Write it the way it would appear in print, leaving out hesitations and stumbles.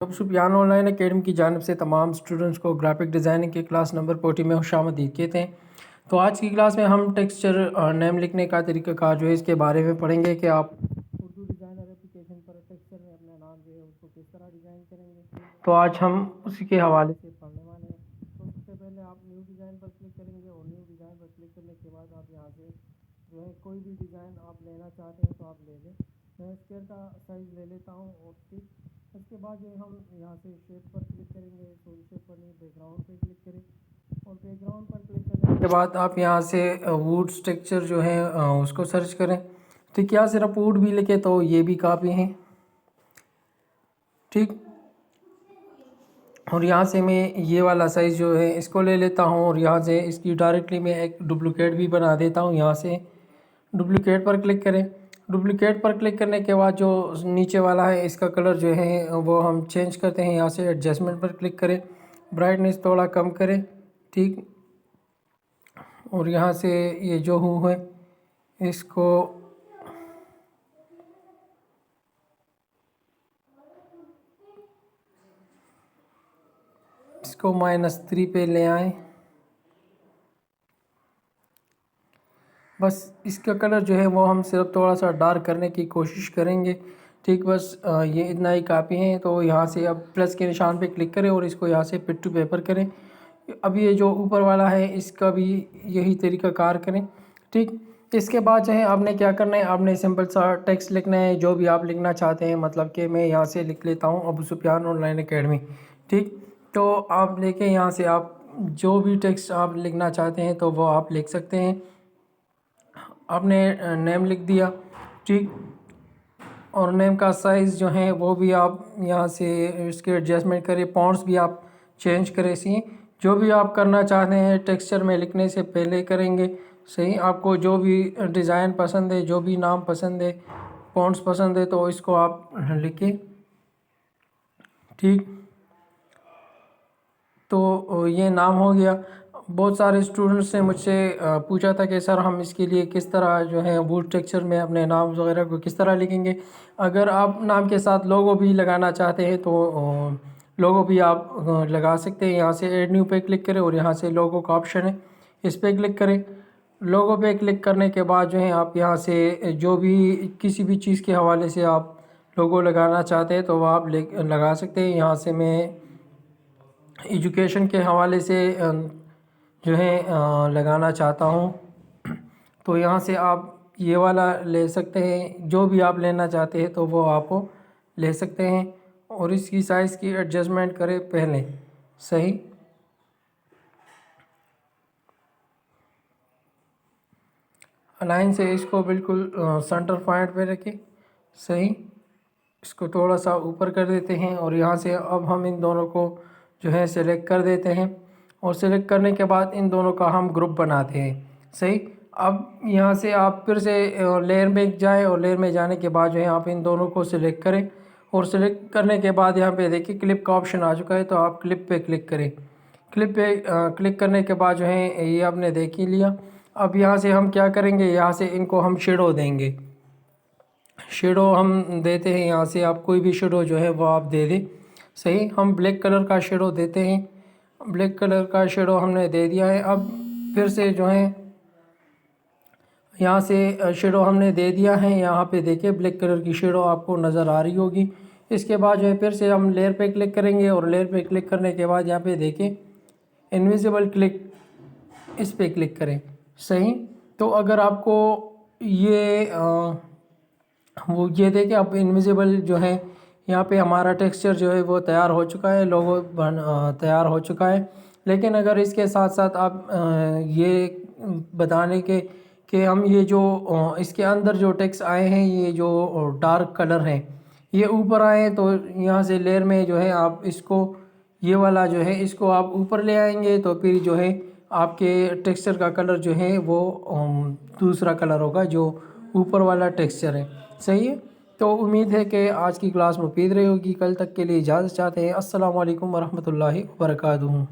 अब Sufiyan online academy की जानिब से तमाम स्टूडेंट्स को ग्राफिक डिज़ाइनिंग के क्लास नंबर 40 में खुशामदीद कहते हैं। तो आज की क्लास में हम टेक्सचर नेम लिखने का तरीक़ाकार जो है इसके बारे में पढ़ेंगे कि आप उर्दू डिज़ाइनर एप्लीकेशन पर टेक्सचर में अपना नाम जो है उसको किस तरह डिज़ाइन करेंगे। तो आज हम उसी के हवाले से पढ़ने वाले हैं। तो सबसे पहले आप न्यू डिज़ाइन पर क्लिक करेंगे और न्यू डिज़ाइन पर क्लिक करने के बाद आप यहाँ से जो है कोई भी डिज़ाइन आप लेना चाहते हैं तो आप ले लें। मैं स्क्वायर का साइज़ ले लेता हूँ और ठीक उसके बाद जो हम यहाँ से शेप पर क्लिक करेंगे। सॉरी शेप पर नहीं, बैकग्राउंड पे क्लिक करें और बैकग्राउंड पर क्लिक करने के बाद आप यहाँ से वुड स्ट्रक्चर जो है उसको सर्च करें। तो क्या सिर्फ वुड भी लिखे तो ये भी काफ़ी हैं, ठीक। और यहाँ से मैं ये वाला साइज़ जो है इसको ले लेता हूँ और यहाँ से इसकी डायरेक्टली मैं एक डुप्लिकेट भी बना देता हूँ। यहाँ से डुप्लिकेट पर क्लिक करें। डुप्लिकेट पर क्लिक करने के बाद जो नीचे वाला है इसका कलर जो है वो हम चेंज करते हैं। यहाँ से एडजस्टमेंट पर क्लिक करें, ब्राइटनेस थोड़ा कम करें, ठीक। और यहाँ से ये जो हूँ है इसको -3 पे ले आएँ। बस इसका कलर जो है वो हम सिर्फ थोड़ा सा डार्क करने की कोशिश करेंगे, ठीक। बस ये इतना ही काफ़ी है। तो यहाँ से अब प्लस के निशान पे क्लिक करें और इसको यहाँ से पिट टू पेपर करें। अब ये जो ऊपर वाला है इसका भी यही तरीका कार करें, ठीक। इसके बाद जो है आपने क्या करना है, आपने सिंपल सा टेक्स्ट लिखना है जो भी आप लिखना चाहते हैं। मतलब कि मैं यहाँ से लिख लेता हूँ अबू सुफियान ऑनलाइन एकेडमी, ठीक। तो आप लेके यहाँ से आप जो भी टेक्स्ट आप लिखना चाहते हैं तो वो आप लिख सकते हैं। आपने नेम लिख दिया, ठीक। और नेम का साइज़ जो है वो भी आप यहाँ से इसके एडजस्टमेंट करें, फ़ॉन्ट्स भी आप चेंज करें। सी जो भी आप करना चाहते हैं टेक्सचर में लिखने से पहले करेंगे, सही। आपको जो भी डिज़ाइन पसंद है, जो भी नाम पसंद है, फ़ॉन्ट्स पसंद है तो इसको आप लिखें, ठीक। तो ये नाम हो गया। बहुत सारे स्टूडेंट्स ने मुझसे पूछा था कि सर हम इसके लिए किस तरह जो है वुड टेक्सचर में अपने नाम वगैरह को किस तरह लिखेंगे। अगर आप नाम के साथ लोगो भी लगाना चाहते हैं तो लोगो भी आप लगा सकते हैं। यहाँ से ऐड न्यू पे क्लिक करें और यहाँ से लोगो का ऑप्शन है, इस पर क्लिक करें। लोगो पे क्लिक करने के बाद जो है आप यहाँ से जो भी किसी भी चीज़ के हवाले से आप लोगो लगाना चाहते हैं तो वह आप लगा सकते हैं। यहाँ से मैं एजुकेशन के हवाले से जो है लगाना चाहता हूँ तो यहाँ से आप ये वाला ले सकते हैं। जो भी आप लेना चाहते हैं तो वो आप ले सकते हैं। और इसकी साइज़ की एडजस्टमेंट करें पहले, सही। अलाइन से इसको बिल्कुल सेंटर पॉइंट पे रखें, सही। इसको थोड़ा सा ऊपर कर देते हैं और यहाँ से अब हम इन दोनों को जो है सिलेक्ट कर देते हैं। और सिलेक्ट करने के बाद इन दोनों का हम ग्रुप बनाते हैं, सही। अब यहाँ से आप फिर से लेयर में जाएं और लेयर में जाने के बाद जो है आप इन दोनों को सिलेक्ट करें। और सिलेक्ट करने के बाद यहाँ पे देखिए क्लिप का ऑप्शन आ चुका है तो आप क्लिप पे क्लिक करें। क्लिप पे क्लिक करने के बाद जो है ये आपने देख ही लिया। अब यहाँ से हम क्या करेंगे, यहाँ से इनको हम शेडो देंगे। शेडो हम देते हैं, यहाँ से आप कोई भी शेडो जो है वो आप दे दें, सही। हम ब्लैक कलर का शेडो देते हैं। ब्लैक कलर का शेडो हमने दे दिया है। अब फिर से जो है यहाँ से शेडो हमने दे दिया है। यहाँ पे देखिए ब्लैक कलर की शेडो आपको नज़र आ रही होगी। इसके बाद जो है फिर से हम लेयर पे क्लिक करेंगे और लेयर पे क्लिक करने के बाद यहाँ पे देखिए इनविजिबल क्लिक, इस पे क्लिक करें, सही। तो अगर आपको ये वो ये देखिए अब इनविजिबल जो है यहाँ पे हमारा टेक्सचर जो है वो तैयार हो चुका है, लोगो तैयार हो चुका है। लेकिन अगर इसके साथ साथ आप ये बताने के कि हम ये जो इसके अंदर जो टेक्स्ट आए हैं ये जो डार्क कलर हैं ये ऊपर आए हैं तो यहाँ से लेयर में जो है आप इसको ये वाला जो है इसको आप ऊपर ले आएंगे तो फिर जो है आपके टेक्सचर का कलर जो है वो दूसरा कलर होगा जो ऊपर वाला टेक्सचर है, सही है। तो उम्मीद है कि आज की क्लास मुफीद रही होगी। कल तक के लिए इजाज़त चाहते हैं। अस्सलाम वालेकुम वरहमतुल्लाहि वबरकातुहू।